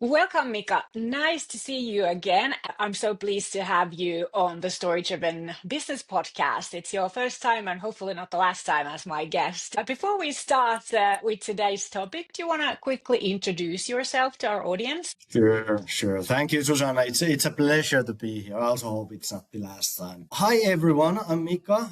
Welcome, Mika. Nice to see you again. I'm so pleased to have you on the Story Driven Business Podcast. It's your first time and hopefully not the last time as my guest. Before we start with today's topic, do you want to quickly introduce yourself to our audience? Sure. Thank you, Susanna. It's a pleasure to be here. I also hope it's not the last time. Hi, everyone. I'm Mika.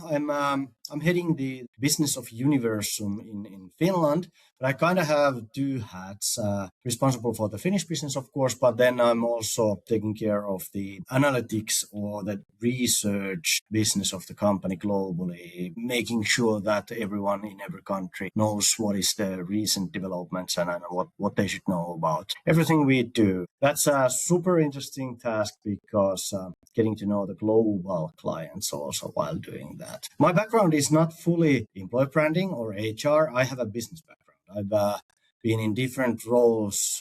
I'm heading the business of Universum in Finland, but I kind of have two hats. Responsible for the Finnish business, of course, but then I'm also taking care of the analytics or the research business of the company globally, making sure that everyone in every country knows what is the recent developments and what they should know about everything we do. That's a super interesting task because getting to know the global clients also while doing that. My background is not fully employee branding or HR. I have a business background. I've been in different roles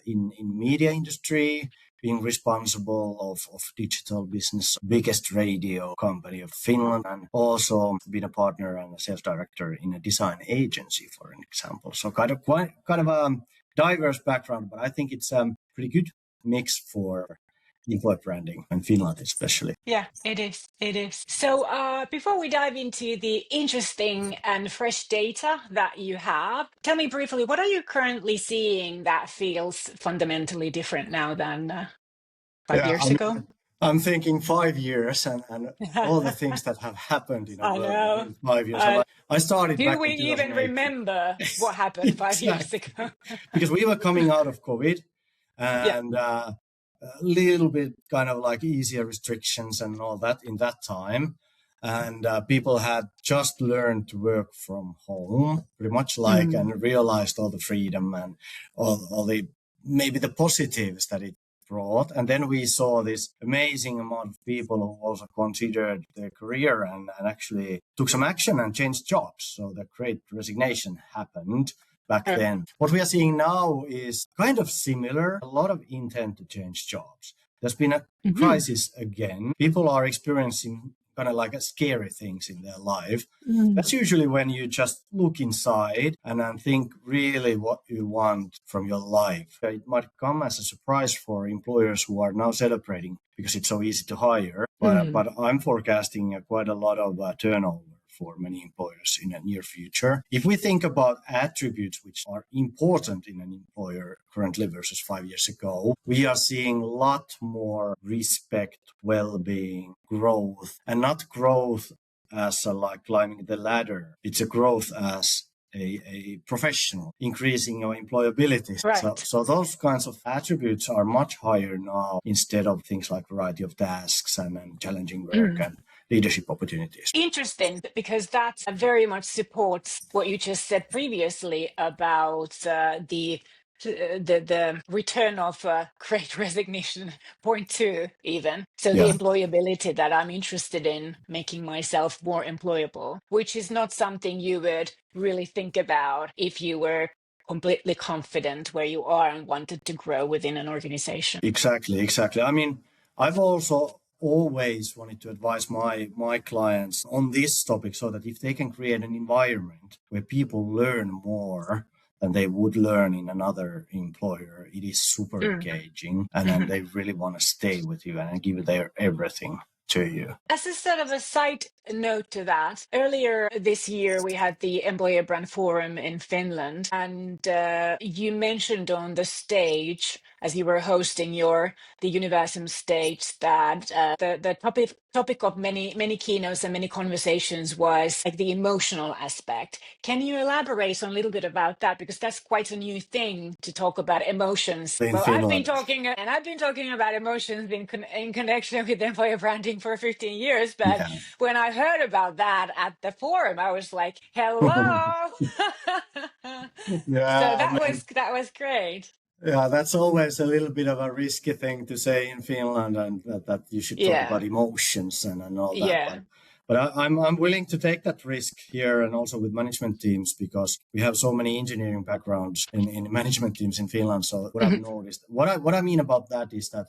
in media industry, being responsible of digital business, biggest radio company of Finland, and also been a partner and a sales director in a design agency, for an example. So kind of a diverse background, but I think it's a pretty good mix for employee branding in Finland especially. Yeah, it is. It is. So before we dive into the interesting and fresh data that you have, tell me briefly, what are you currently seeing that feels fundamentally different now than 5 years ago? I'm thinking 5 years and all the things that have happened in a I world know. in 5 years. I started Do back we in even 2008. remember what happened 5 years ago? Because we were coming out of COVID Yeah. and a little bit kind of like easier restrictions and all that in that time. And people had just learned to work from home pretty much and realized all the freedom and all the maybe the positives that it brought. And then we saw this amazing amount of people who also considered their career and actually took some action and changed jobs. So the great resignation happened back then. What we are seeing now is kind of similar, a lot of intent to change jobs. There's been a crisis again. People are experiencing kind of like scary things in their life. That's usually when you just look inside and then think really what you want from your life. It might come as a surprise for employers who are now celebrating because it's so easy to hire. But I'm forecasting quite a lot of turnover for many employers in the near future. If we think about attributes which are important in an employer currently versus 5 years ago, we are seeing a lot more respect, well-being, growth, and not growth as like climbing the ladder. It's a growth as a professional, increasing your employability. Right. So those kinds of attributes are much higher now instead of things like variety of tasks and challenging work and leadership opportunities. Interesting, because that very much supports what you just said previously about the return of great resignation point two even. So the employability that I'm interested in making myself more employable, which is not something you would really think about if you were completely confident where you are and wanted to grow within an organization. Exactly. I mean, I've also always wanted to advise my clients on this topic so that if they can create an environment where people learn more than they would learn in another employer, it is super engaging and then they really want to stay with you and give their everything to you. As a sort of a side note to that, earlier this year we had the Employer Brand Forum in Finland, and you mentioned on the stage as you were hosting the Universum stage that the topic of many keynotes and many conversations was like the emotional aspect. Can you elaborate on a little bit about that, because that's quite a new thing to talk about emotions? Well, I've been talking about emotions in connection with employer branding for 15 years, but when I heard about that at the forum, I was like, hello. So that was great. Yeah, that's always a little bit of a risky thing to say in Finland, and that you should talk about emotions and all that. Yeah. But I'm willing to take that risk here and also with management teams because we have so many engineering backgrounds in management teams in Finland. So what I've noticed, what I mean about that is that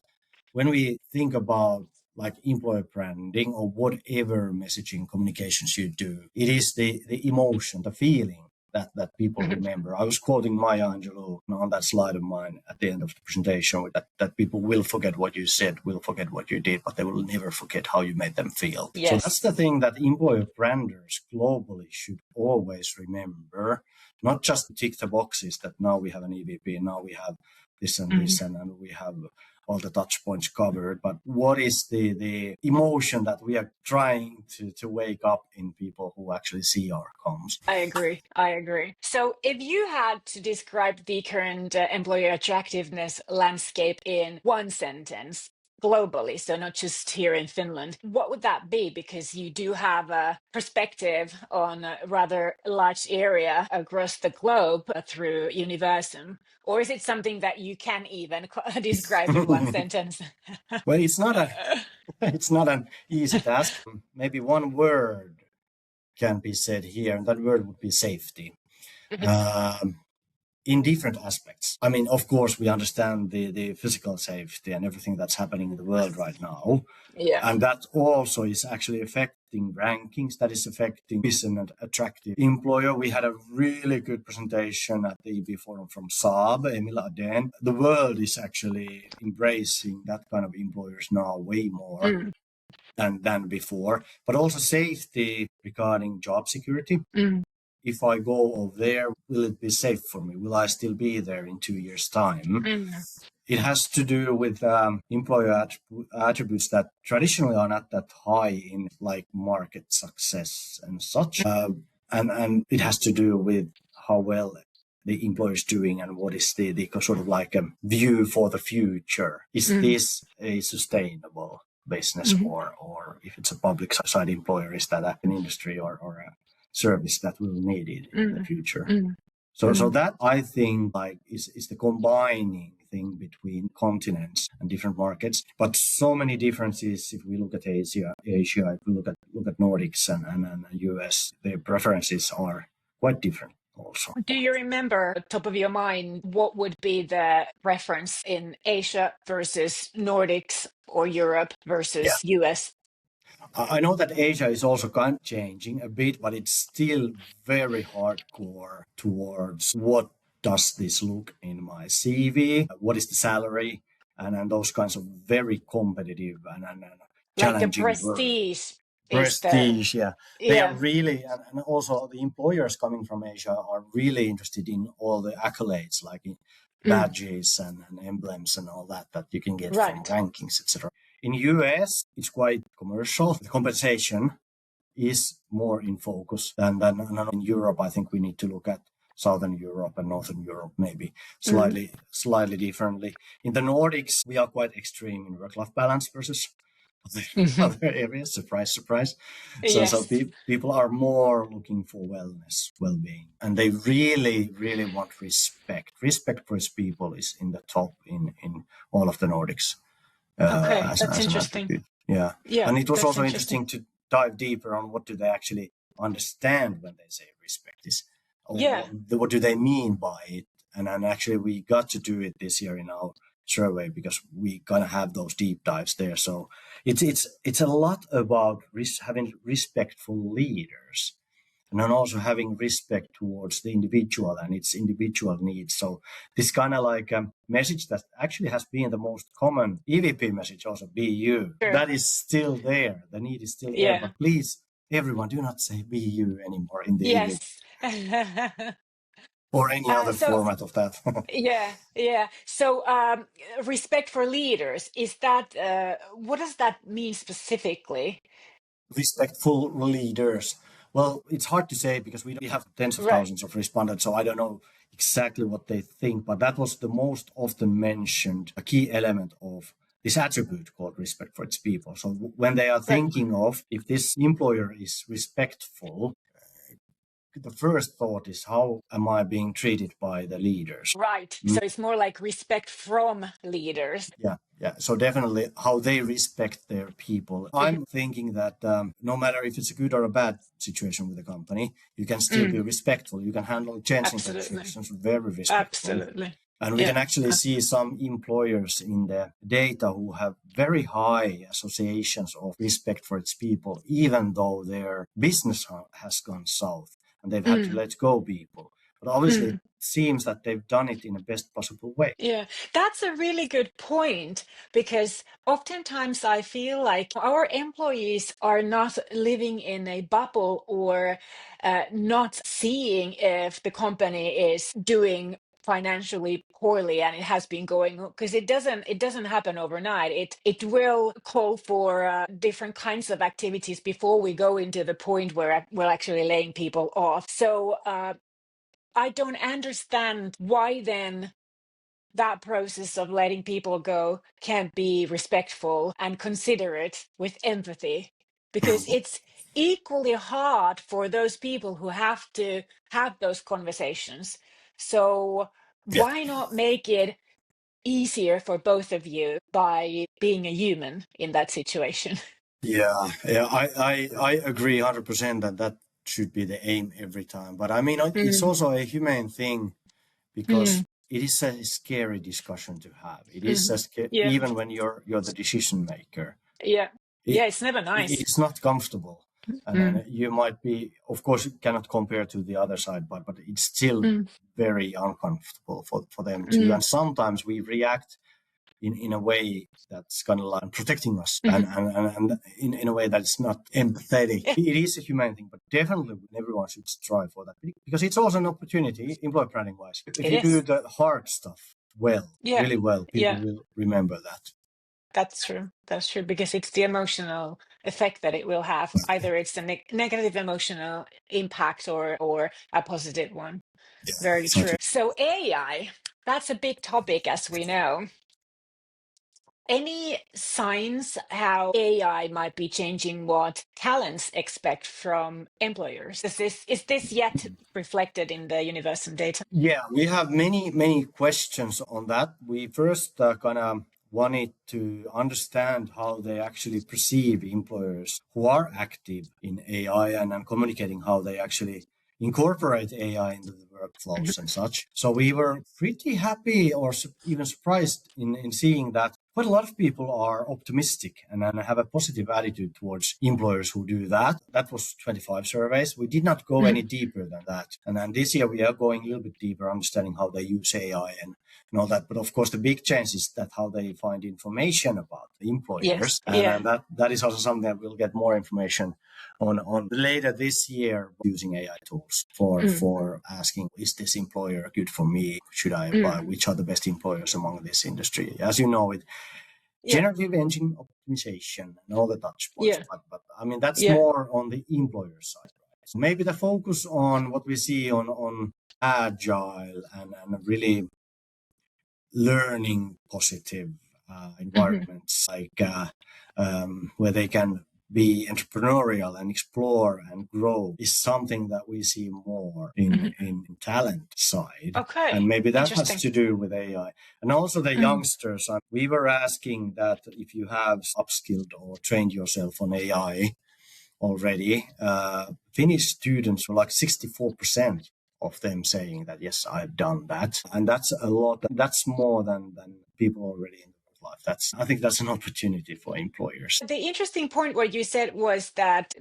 when we think about like employer branding or whatever messaging communications you do, it is the emotion, the feeling that people remember. I was quoting Maya Angelou on that slide of mine at the end of the presentation, that people will forget what you said, will forget what you did, but they will never forget how you made them feel. Yes. So that's the thing that employer branders globally should always remember, not just tick the boxes that now we have an EVP, now we have this and this, and we have all the touch points covered, but what is the emotion that we are trying to wake up in people who actually see our comms? I agree. So if you had to describe the current employer attractiveness landscape in one sentence globally, so not just here in Finland, what would that be? Because you do have a perspective on a rather large area across the globe through Universum. Or is it something that you can even describe in one sentence? Well, it's not an easy task. Maybe one word can be said here, and that word would be safety. In different aspects. I mean, of course, we understand the physical safety and everything that's happening in the world right now. Yeah. And that also is actually affecting rankings, that is affecting is an attractive employer. We had a really good presentation at the EB Forum from Saab, Emil Aden. The world is actually embracing that kind of employers now way more than before, but also safety regarding job security. If I go over there, will it be safe for me? Will I still be there in 2 years' time? It has to do with employer attributes that traditionally are not that high in like market success and such. And it has to do with how well the employer is doing and what is the sort of like a view for the future. Is this a sustainable business or if it's a public side employer, is that an industry or a service that will need it in the future? So that I think like is the combining thing between continents and different markets, but so many differences. If we look at Asia, if we look at Nordics and US, their preferences are quite different also. Do you remember, top of your mind, what would be the preference in Asia versus Nordics or Europe versus US? I know that Asia is also kind of changing a bit, but it's still very hardcore towards what does this look in my CV, what is the salary, and those kinds of very competitive and challenging like the prestige prestige. Yeah, they are yeah. really, and also the employers coming from Asia are really interested in all the accolades, like badges and emblems and all that you can get from rankings, etc. In US, it's quite commercial. The compensation is more in focus than in Europe. I think we need to look at Southern Europe and Northern Europe maybe slightly differently. In the Nordics, we are quite extreme in work-life balance versus other areas. Surprise, surprise. So people are more looking for wellness, well-being, and they really, really want respect. Respect for its people is in the top in all of the Nordics. That's as interesting. Yeah. And it was also interesting to dive deeper on what do they actually understand when they say respect is, or what do they mean by it. And actually we got to do it this year in our survey because we kind of have those deep dives there. So it's a lot about having respectful leaders. And then also having respect towards the individual and its individual needs. So this kind of like a message that actually has been the most common EVP message, also be you. Sure. That is still there. The need is still there. But please, everyone, do not say be you anymore in the EVP. Or any other format of that. Yeah. So respect for leaders, is that, what does that mean specifically? Respectful leaders. Well, it's hard to say because we have tens of thousands of respondents, so I don't know exactly what they think, but that was the most often mentioned a key element of this attribute called respect for its people. So when they are thinking of if this employer is respectful, the first thought is how am I being treated by the leaders? Right. So it's more like respect from leaders. Yeah. So definitely how they respect their people. I'm thinking that no matter if it's a good or a bad situation with the company, you can still be respectful. You can handle changing situations very respectful. Absolutely. And we can actually see some employers in the data who have very high associations of respect for its people, even though their business has gone south. and they've had to let go people. But obviously, it seems that they've done it in the best possible way. Yeah, that's a really good point, because oftentimes I feel like our employees are not living in a bubble, or not seeing if the company is doing financially poorly, and it has been going, because it doesn't happen overnight. It will call for different kinds of activities before we go into the point where we're actually laying people off. So I don't understand why then that process of letting people go can't be respectful and considerate with empathy, because it's equally hard for those people who have to have those conversations. So Yeah. why not make it easier for both of you by being a human in that situation? Yeah, I agree 100% that that should be the aim every time. But I mean, it's Mm, also a humane thing because mm, it is a scary discussion to have. It is mhm. Yeah, even when you're the decision maker. yeah, It, yeah. It's never nice. it's not comfortable, and Mm, then you might be, of course, you cannot compare to the other side, but it's still mm, very uncomfortable for them too. mm, And sometimes we react in a way that's kind of like protecting us, mhm. and in a way that's not empathetic. Yeah, It is a humane thing, but definitely everyone should strive for that, because it's also an opportunity, employer branding wise. If it you do is. the hard stuff well, Yeah, really well, people yeah. will remember that. That's true. That's true, because it's the emotional effect that it will have. Either it's a negative emotional impact, or a positive one. Yeah, Very true. exactly. So AI, that's a big topic, as we know. Any signs how AI might be changing what talents expect from employers? Is this yet reflected in the Universum data? Yeah, we have many questions on that. We first kind of wanted to understand how they actually perceive employers who are active in AI, and communicating how they actually incorporate AI into the workflows and such. So we were pretty happy, or even surprised in seeing that quite a lot of people are optimistic and have a positive attitude towards employers who do that. That was 25 surveys. We did not go any Mhm. deeper than that. And then this year we are going a little bit deeper, understanding how they use AI and all that. But of course, the big change is that how they find information about the Yes. employers. Yeah. And that is also something that we'll get more information on later this year, using AI tools Mm, for asking, is this employer good for me? Should I apply? mm, Which are the best employers among this industry? As you know, it yeah. generative engine optimization and all the touch points. Yeah. But I mean, that's Yeah. more on the employer side. Right? So maybe the focus on what we see on agile and really learning positive Mhm. environments, like where they can be entrepreneurial and explore and grow, is something that we see more Mhm. in talent side. And Okay. maybe that has Interesting. to do with AI. And also the Mm, youngsters. We were asking that if you have upskilled or trained yourself on AI already, Finnish students were like 64% of them saying that, yes, I've done that. And that's a lot. That's more than people already in the life. I think that's an opportunity for employers. The interesting point what you said was that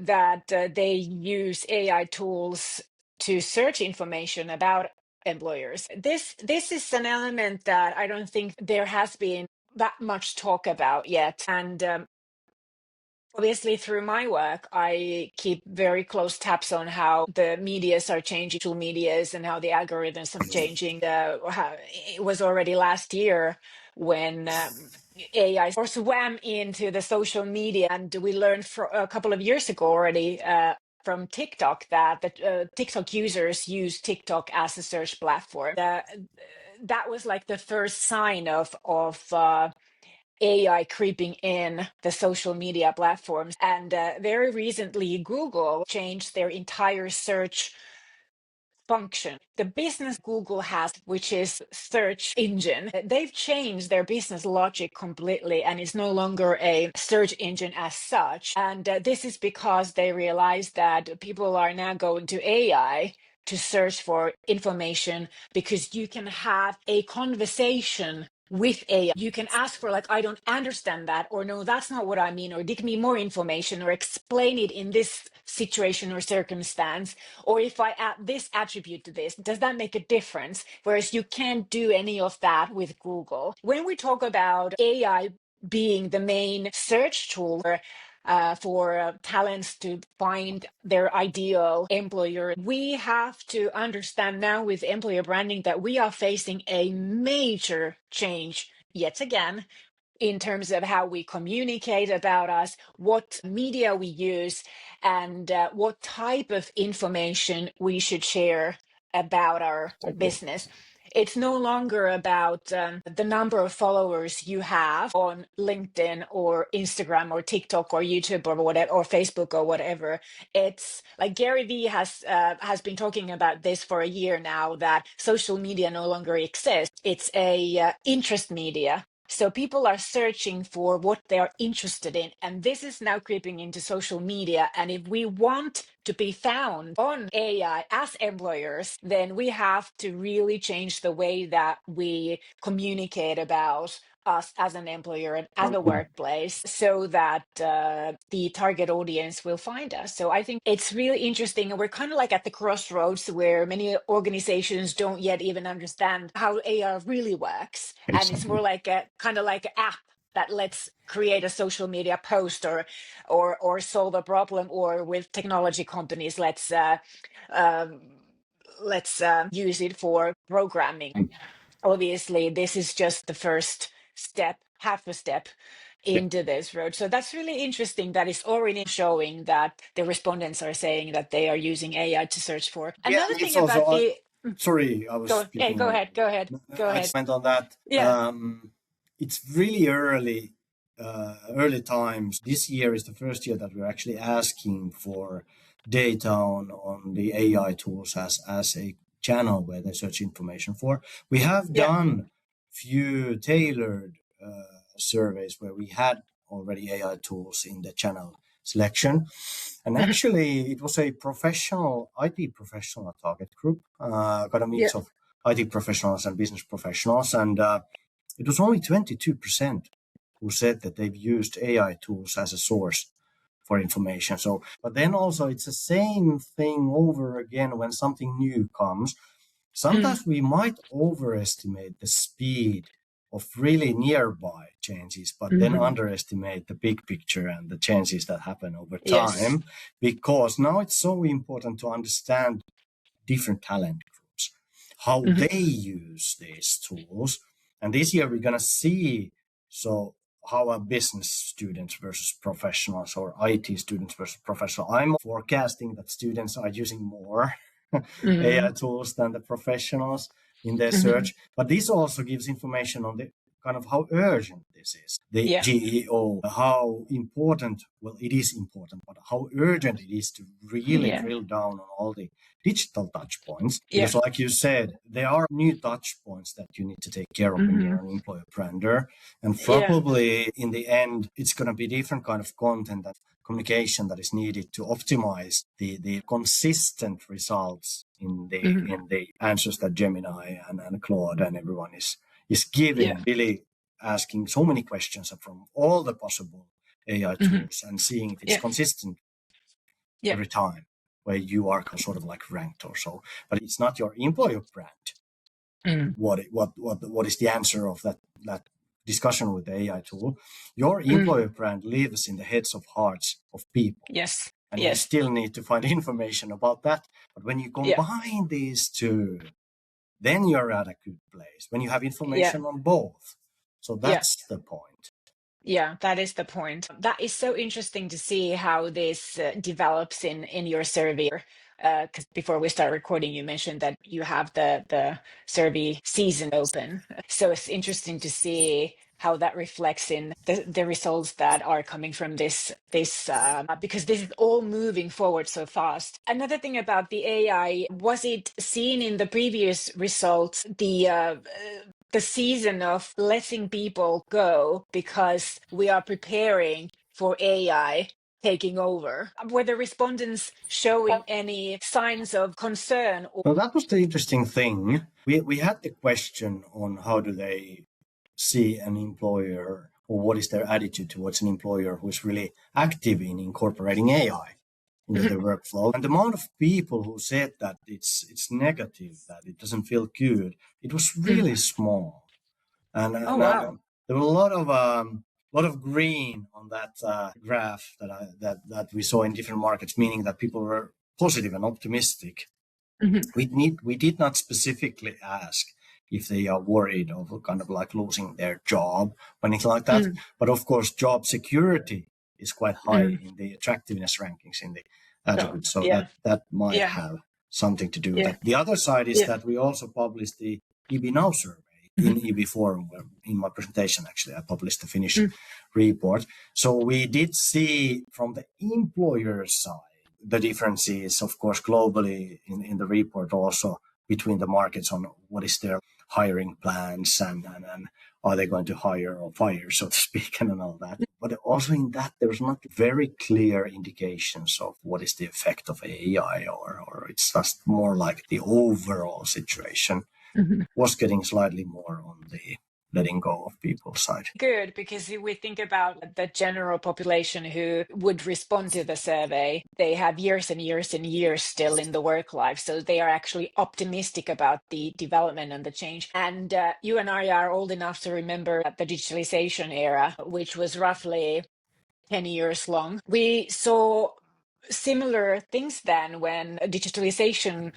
they use AI tools to search information about employers. This is an element that I don't think there has been that much talk about yet. And obviously, through my work, I keep very close tabs on how the medias are changing, social medias, and how the algorithms are changing. It was already last year when AI or swam into the social media, and we learned for a couple of years ago already. From TikTok, that the TikTok users use TikTok as a search platform. That was like the first sign of AI creeping in the social media platforms. And very recently, Google changed their entire search function. The business Google has, which is search engine, they've changed their business logic completely, and it's no longer a search engine as such. And this is because they realize that people are now going to AI to search for information, because you can have a conversation with AI. You can ask for like, I don't understand that, or no, that's not what I mean, or give me more information, or explain it in this situation or circumstance, or if I add this attribute to this, does that make a difference? Whereas you can't do any of that with Google. When we talk about AI being the main search tool for talents to find their ideal employer, we have to understand now with employer branding that we are facing a major change yet again in terms of how we communicate about us, what media we use, and what type of information we should share about our Exactly. business. It's no longer about the number of followers you have on LinkedIn or Instagram or TikTok or YouTube or whatever, or Facebook or whatever. It's like Gary Vee has been talking about this for a year now, that social media no longer exists. It's a interest media. So people are searching for what they are interested in. And this is now creeping into social media. And if we want to be found on AI as employers, then we have to really change the way that we communicate about us as an employer and as a workplace, so that the target audience will find us. So I think it's really interesting. And we're kind of like at the crossroads where many organizations don't yet even understand how AI really works. And it's more like a kind of like an app that lets create a social media post or solve a problem, or with technology companies, um, let's use it for programming. Obviously, this is just the first step, half a step into this road. So that's really interesting that it's already showing that the respondents are saying that they are using AI to search for. Yeah, Another and it's thing also, about the sorry, I was speaking go on. ahead, go ahead, go I ahead. just meant on that. Yeah. It's really early times. This year is the first year that we're actually asking for data on the AI tools as a channel where they search information for. We have Yeah. done few tailored surveys where we had already AI tools in the channel selection. And Mhm. actually, it was a professional, IT professional target group, got a Yeah. mix of IT professionals and business professionals. And it was only 22% who said that they've used AI tools as a source for information. So, but then also it's the same thing over again when something new comes. Sometimes we might overestimate the speed of really nearby changes, but then Mhm. underestimate the big picture and the changes that happen over Yes. time, because now it's so important to understand different talent groups, how Mhm. they use these tools. And this year we're going to see so how are business students versus professionals, or IT students versus professionals. I'm forecasting that students are using more AI Mhm. tools than the professionals in their Mhm. search. But this also gives information on the kind of how urgent this is. The Yeah. GEO, how important, well, it is important, but how urgent it is to really Yeah. drill down on all the digital touch points. Yeah. Because like you said, there are new touch points that you need to take care of when you're Mhm. an employer brander. And Yeah. probably in the end, it's going to be different kind of content and communication that is needed to optimize the consistent results in Mhm. the answers that Gemini and Claude and everyone is Yeah. giving, really asking so many questions from all the possible AI Mhm. tools and seeing if it's Yeah. consistent Yeah. every time, where you are sort of like ranked or so. But it's not your employer brand. Mm. What is the answer of that discussion with the AI tool? Your Mm. employer brand lives in the heads of hearts of people. Yes. And you Yes. still need to find information about that. But when you Yeah. combine these two, then you're at a good place. When you have Yeah. information on both. So Yeah. that's the point. Yeah, that is the point. That is so interesting to see how this develops in your survey. Because before we start recording, you mentioned that you have the survey season open. So it's interesting to see how that reflects in the results that are coming from this because this is all moving forward so fast. Another thing about the AI, was it seen in the previous results, the season of letting people go because we are preparing for AI taking over? Were the respondents showing any signs of concern? Well, that was the interesting thing. We had the question on how do they see an employer, or what is their attitude towards an employer who is really active in incorporating AI into their workflow. And the amount of people who said that it's negative, that it doesn't feel good, it was really small. And, Oh, wow. there were a lot of green on that graph that we saw in different markets, meaning that people were positive and optimistic. We did not specifically ask if they are worried of kind of like losing their job or anything like that. But of course, job security is quite high in the attractiveness rankings in the attributes. So that might have something to do with that. The other side is that we also published the EB Now survey in EB Forum. In my presentation, actually, I published the Finnish report. So we did see from the employer side, the difference is, of course, globally in the report also between the markets on what is their hiring plans and are they going to hire or fire, so to speak, and all that. But also in that, there's not very clear indications of what is the effect of AI, or it's just more like the overall situation was getting slightly more on the letting go of people's side. Good, because if we think about the general population who would respond to the survey, they have years and years and years still in the work life. So they are actually optimistic about the development and the change. And you and I are old enough to remember the digitalization era, which was roughly 10 years long. We saw similar things then when digitalization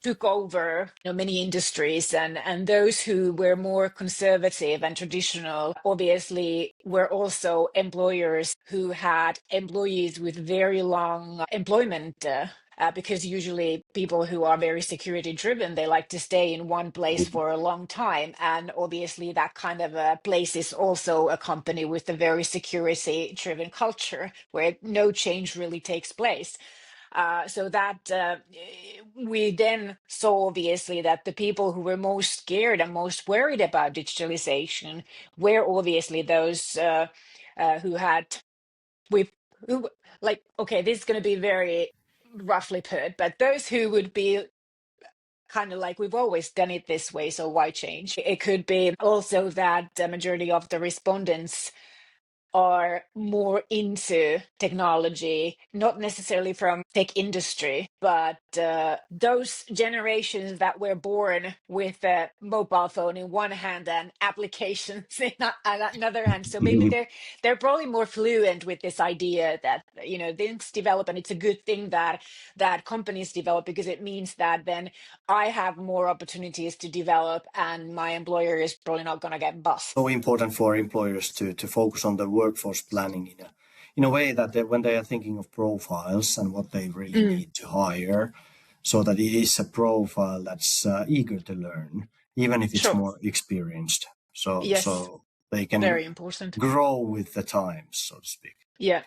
took over many industries, and those who were more conservative and traditional obviously were also employers who had employees with very long employment because usually people who are very security driven, they like to stay in one place for a long time, and obviously that kind of a place is also a company with a very security driven culture where no change really takes place. So that we then saw obviously that the people who were most scared and most worried about digitalization were obviously those who had who like, okay, this is going to be very roughly put, but those who would be kind of like, we've always done it this way, so why change? It could be also that the majority of the respondents are more into technology, not necessarily from tech industry, but those generations that were born with a mobile phone in one hand and applications in another hand. So maybe they're probably more fluent with this idea that things develop, and it's a good thing that companies develop, because it means that then I have more opportunities to develop, and my employer is probably not going to get bust. So important for employers to focus on the workforce planning in a way that when they are thinking of profiles and what they really need to hire, so that it is a profile that's eager to learn, even if it's more experienced. So they can very important. grow with the times, so to speak. Yeah,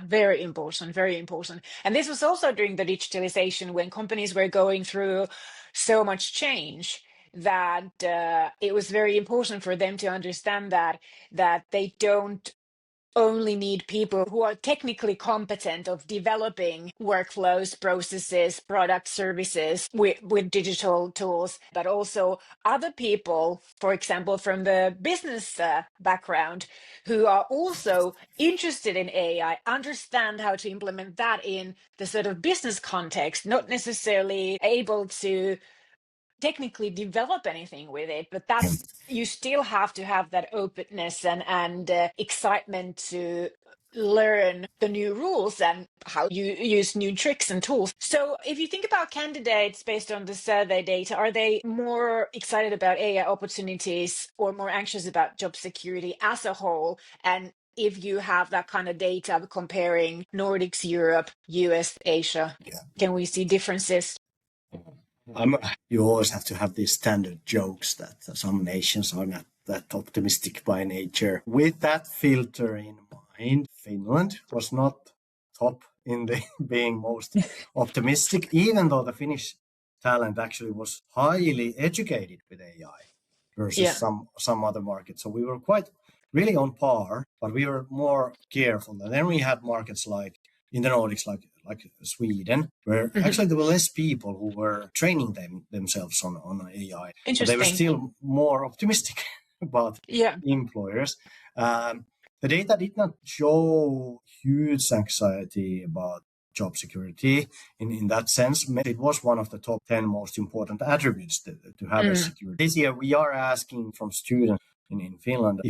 very important, very important. And this was also during the digitalization when companies were going through so much change that it was very important for them to understand that they don't only need people who are technically competent of developing workflows, processes, product services with digital tools, but also other people, for example, from the business background, who are also interested in AI, understand how to implement that in the sort of business context, not necessarily able to technically develop anything with it, but you still have to have that openness and excitement to learn the new rules and how you use new tricks and tools. So if you think about candidates based on the survey data, are they more excited about AI opportunities or more anxious about job security as a whole? And if you have that kind of data comparing Nordics, Europe, US, Asia, can we see differences? You always have to have these standard jokes that some nations are not that optimistic by nature. With that filter in mind, Finland was not top in the being most optimistic, even though the Finnish talent actually was highly educated with AI versus some other markets. So we were quite really on par, but we were more careful. And then we had markets like in the Nordics, like like Sweden, where actually there were less people who were training themselves on AI, but they were Interesting. still more optimistic about Yeah. employers. The data did not show huge anxiety about job security in that sense. It was one of the top 10 most important attributes to have a security. This year, we are asking from students in Finland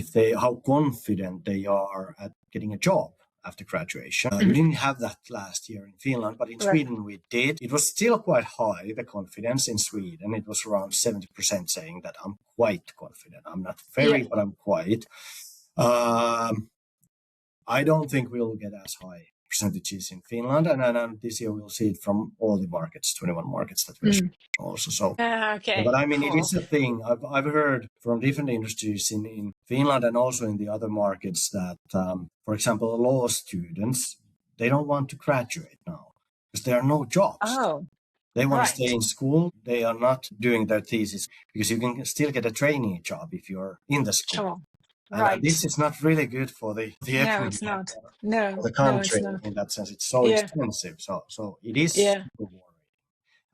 how confident they are at getting a job after graduation. We didn't have that last year in Finland, but in Sweden we did. It was still quite high, the confidence in Sweden. It was around 70% saying that I'm quite confident. I'm not very, but I'm quite. I don't think we'll get as high percentages in Finland, and this year we'll see it from all the markets, 21 markets that we're also. So, Okay. but I mean, cool. It is a thing. I've heard from different industries in Finland and also in the other markets that, for example, law students, they don't want to graduate now because there are no jobs. Oh, they want right. to stay in school. They are not doing their thesis because you can still get a training job if you're in the school. Sure. And Right. This is not really good for the No, it's not. No, for the country no, it's not. in that sense. It's so expensive. So it is super worrying.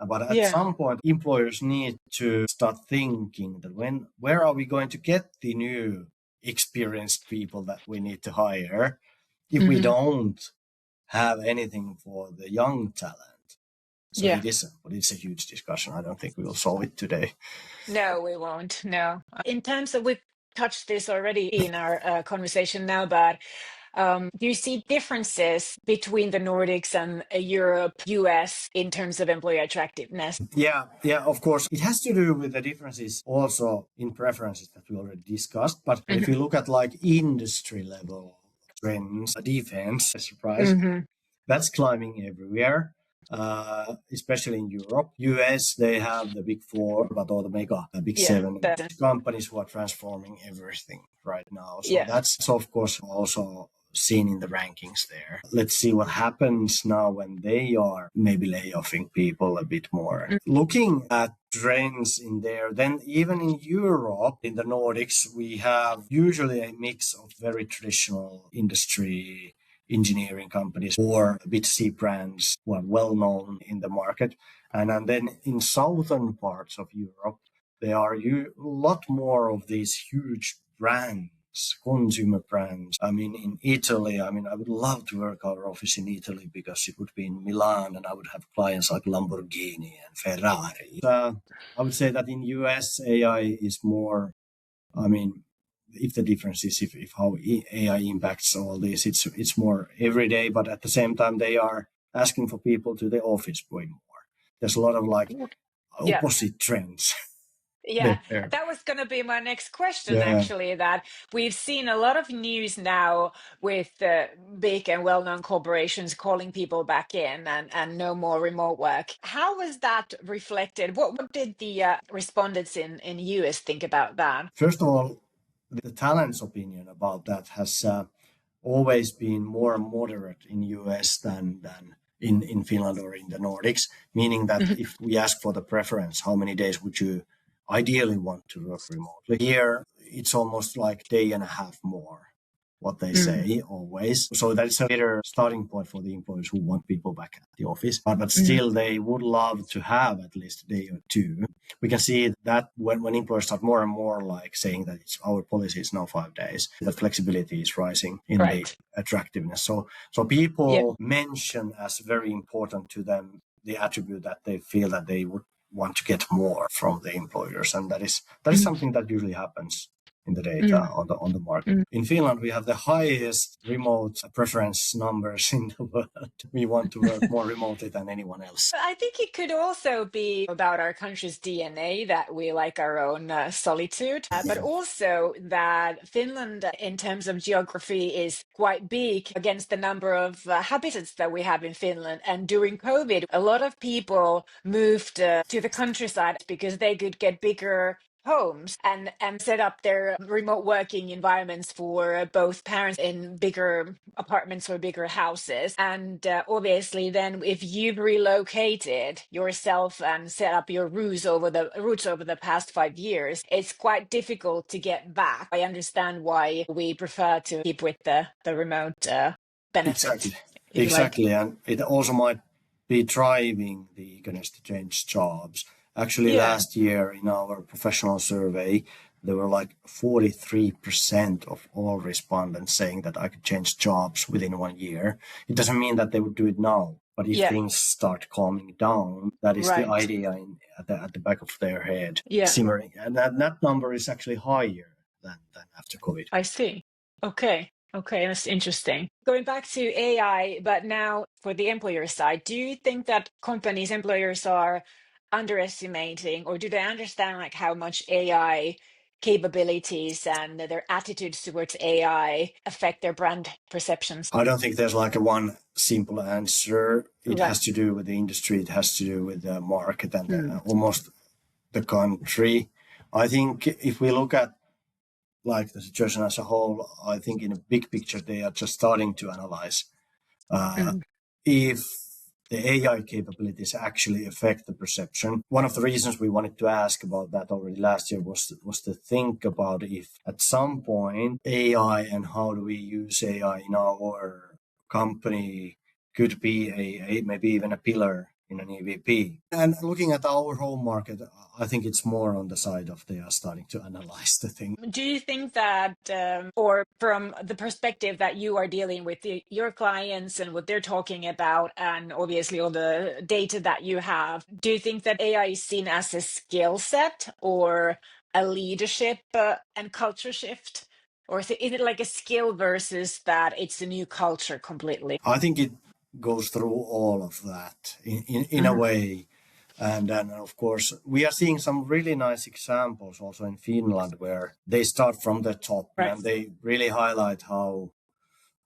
But at some point, employers need to start thinking that where are we going to get the new experienced people that we need to hire if we don't have anything for the young talent? So it's a huge discussion. I don't think we will solve it today. No, we won't. No. In terms of, we've touched this already in our conversation now, but do you see differences between the Nordics and Europe, US in terms of employee attractiveness? Yeah, of course. It has to do with the differences also in preferences that we already discussed. But if you look at like industry level trends, defense, surprise, that's climbing everywhere. Especially in Europe. US, they have the big four, but all the big seven companies who are transforming everything right now. So that's, of course, also seen in the rankings there. Let's see what happens now when they are maybe layoffing people a bit more. Looking at trends in there, then even in Europe, in the Nordics, we have usually a mix of very traditional industry engineering companies or B2C brands who are well known in the market. And then in southern parts of Europe, there are a lot more of these huge brands, consumer brands. I mean, in Italy, I would love to work our office in Italy because it would be in Milan and I would have clients like Lamborghini and Ferrari. I would say that in US, AI is more, if the difference is if how AI impacts all this, it's more everyday, but at the same time, they are asking for people to the office way more. There's a lot of opposite trends. Yeah, that was going to be my next question, actually, that we've seen a lot of news now with big and well-known corporations calling people back in and no more remote work. How was that reflected? What did the respondents in US think about that? First of all, the talent's opinion about that has always been more moderate in US than in Finland or in the Nordics, meaning that if we ask for the preference, how many days would you ideally want to work remotely? Here, it's almost like day and a half more, what they say always. So that's a better starting point for the employers who want people back at the office. But still, they would love to have at least a day or two. We can see that when employers start more and more like saying that our policy is now 5 days, that flexibility is rising in the attractiveness. So people mention as very important to them the attribute that they feel that they would want to get more from the employers, and that is something that usually happens in the data on the market. In Finland, we have the highest remote preference numbers in the world. We want to work more remotely than anyone else. I think it could also be about our country's DNA that we like our own solitude, but also that Finland, in terms of geography, is quite big against the number of habitats that we have in Finland. And during COVID, a lot of people moved to the countryside because they could get bigger homes and set up their remote working environments for both parents in bigger apartments or bigger houses. And obviously then if you've relocated yourself and set up your roots over the past 5 years, it's quite difficult to get back. I understand why we prefer to keep with the remote benefits. Exactly. Exactly, and it also might be driving the eagerness to change jobs. Actually, last year in our professional survey, there were like 43% of all respondents saying that I could change jobs within 1 year. It doesn't mean that they would do it now, but if things start calming down, that is the idea at the back of their head, simmering. And that number is actually higher than after COVID. I see. Okay. Okay, that's interesting. Going back to AI, but now for the employer side, do you think that companies, employers are underestimating, or do they understand like how much AI capabilities and their attitudes towards AI affect their brand perceptions? I don't think there's like a one simple answer. It Right. has to do with the industry. It has to do with the market and almost the country. I think if we look at like the situation as a whole, I think in a big picture, they are just starting to analyze if the AI capabilities actually affect the perception. One of the reasons we wanted to ask about that already last year was to think about if at some point AI and how do we use AI in our company could be a maybe even a pillar in an EVP. And looking at our home market, I think it's more on the side of they are starting to analyze the thing. Do you think that, or from the perspective that you are dealing with your clients and what they're talking about, and obviously all the data that you have, do you think that AI is seen as a skill set or a leadership and culture shift? Or is it like a skill versus that it's a new culture completely? I think it goes through all of that in a way. And then, of course, we are seeing some really nice examples also in Finland where they start from the top and they really highlight how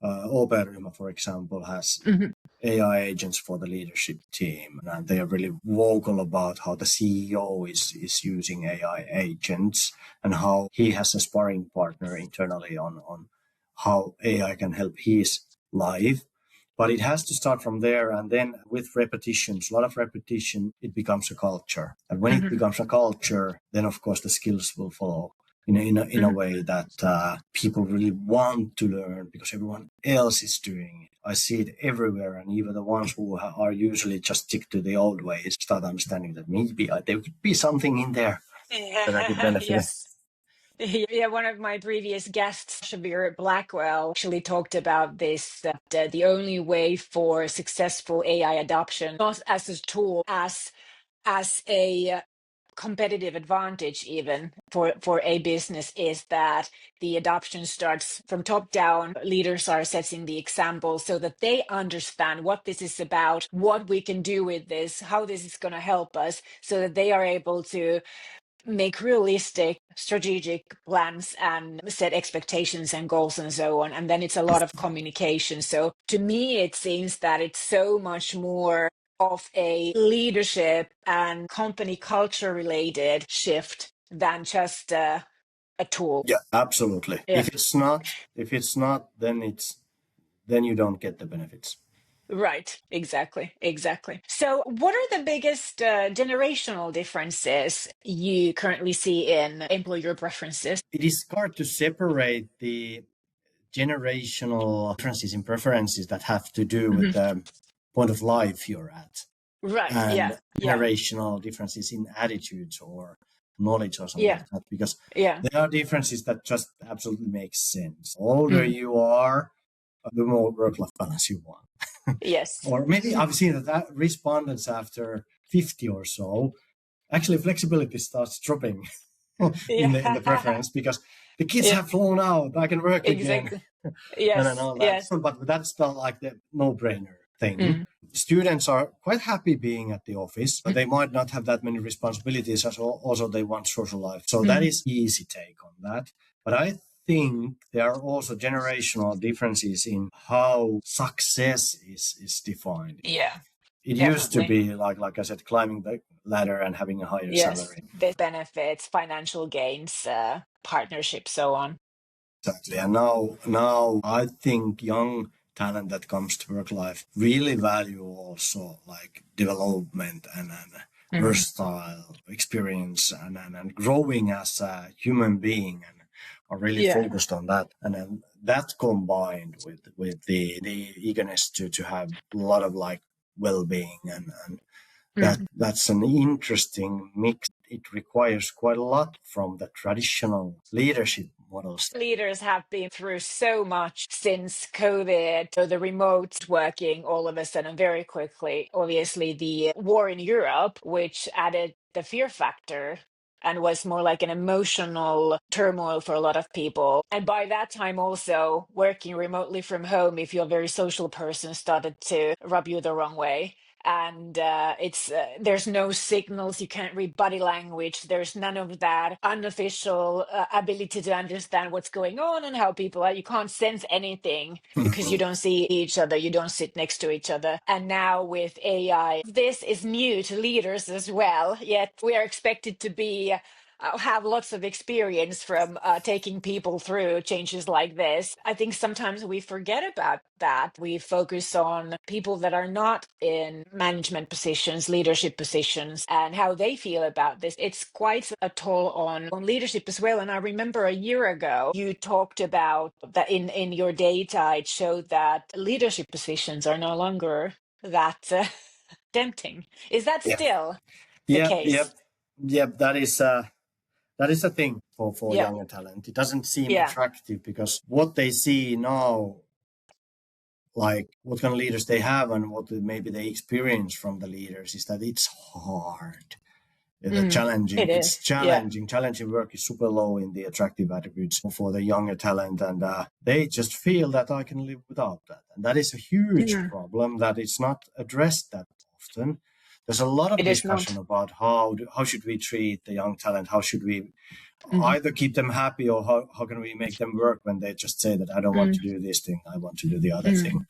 Oberryhmä, for example, has AI agents for the leadership team. And they are really vocal about how the CEO is using AI agents and how he has a sparring partner internally on how AI can help his life. But it has to start from there. And then with repetitions, a lot of repetition, it becomes a culture. And when it becomes a culture, then of course the skills will follow in a way that people really want to learn because everyone else is doing it. I see it everywhere. And even the ones who are usually just stick to the old ways start understanding that maybe there could be something in there that I could benefit. Yes. Yeah, one of my previous guests, Shabir Blackwell, actually talked about this, that the only way for successful AI adoption, not as a tool, as a competitive advantage even for a business, is that the adoption starts from top down. Leaders are setting the example so that they understand what this is about, what we can do with this, how this is going to help us, so that they are able to make realistic strategic plans and set expectations and goals and so on. And then it's a lot of communication. So to me, it seems that it's so much more of a leadership and company culture related shift than just a tool. Yeah, absolutely. Yeah. If it's not, then you don't get the benefits. Right, exactly. So, what are the biggest generational differences you currently see in employer preferences? It is hard to separate the generational differences in preferences that have to do with the point of life you're at. Right. And generational differences in attitudes or knowledge or something like that. Because there are differences that just absolutely make sense. The older you are, the more work-life balance you want. Yes. Or maybe I've seen that respondents after 50 or so, actually flexibility starts dropping in the preference because the kids have flown out. I can work again. Yes. And all that. But that's not like the no-brainer thing. Students are quite happy being at the office, but they might not have that many responsibilities. Also, they want social life. So that is easy take on that. But I think there are also generational differences in how success is defined. Yeah. It used to be like I said, climbing the ladder and having a higher salary. The benefits, financial gains, partnership, so on. Exactly. And now I think young talent that comes to work life really value also like development and versatile experience and growing as a human being and are really focused on that. And then that combined with the eagerness to have a lot of like well-being and that's an interesting mix. It requires quite a lot from the traditional leadership models. Leaders have been through so much since COVID, so the remote working all of a sudden very quickly. Obviously, the war in Europe, which added the fear factor and was more like an emotional turmoil for a lot of people. And by that time, also working remotely from home, if you're a very social person, started to rub you the wrong way. And it's there's no signals, you can't read body language, there's none of that unofficial ability to understand what's going on and how people are. You can't sense anything because you don't see each other, you don't sit next to each other. And now with AI, this is new to leaders as well, yet we are expected to be have lots of experience from taking people through changes like this. I think sometimes we forget about that. We focus on people that are not in management positions, leadership positions, and how they feel about this. It's quite a toll on leadership as well. And I remember a year ago, you talked about that in your data, it showed that leadership positions are no longer that tempting. Is that Yeah. still the Yep, case? that is a thing for Yeah. younger talent. It doesn't seem Yeah. attractive because what they see now, like what kind of leaders they have and what maybe they experience from the leaders, is that it's hard. The It challenging, it's is. Yeah. challenging work is super low in the attractive attributes for the younger talent, and they just feel that I can live without that, and that is a huge Mm. problem that it's not addressed that often. There's a lot of It is discussion not. about how should we treat the young talent, how should we Mhm. either keep them happy or how can we make them work when they just say that I don't want Mm. to do this thing, I want to do the other thing. Mm.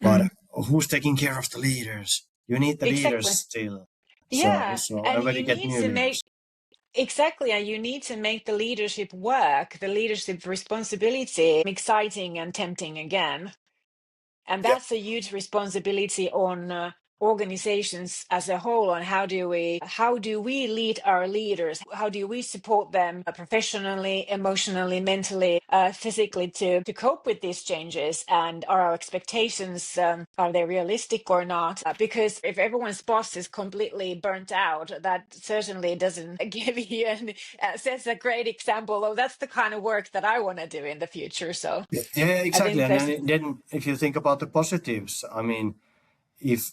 But Mm. who's taking care of the leaders? You need the leaders Exactly. still. Yeah. So And everybody you get need new to leaders. make exactly, and you need to make the leadership work, the leadership responsibility exciting and tempting again. And Yep. that's a huge responsibility on organizations as a whole. On how do we lead our leaders? How do we support them professionally, emotionally, mentally, physically to cope with these changes? And are our expectations are they realistic or not? Because if everyone's boss is completely burnt out, that certainly doesn't give you an sets a great example of that's the kind of work that I want to do in the future. So Yeah, I exactly. think And there's. then if you think about the positives, I mean, if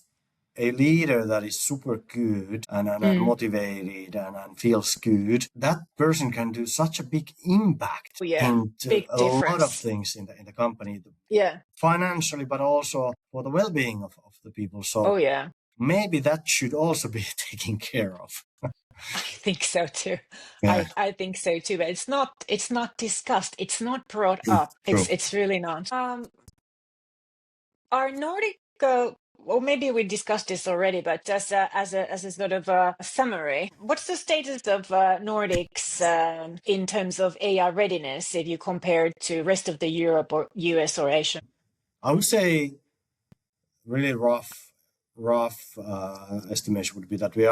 a leader that is super good and Mm. motivated and feels good, that person can do such a big impact Yeah, into big a lot of difference. things in the company, Yeah. financially, but also for the well-being of the people. So Oh, yeah. maybe that should also be taken care of. I think so too. Yeah, I think so too. But it's not discussed. It's not brought true, up. true. It's really not. Are Nordic well, maybe we discussed this already, but as a sort of a summary, what's the status of Nordics in terms of AI readiness if you compare it to rest of the Europe or US or Asia? I would say really rough estimation would be that we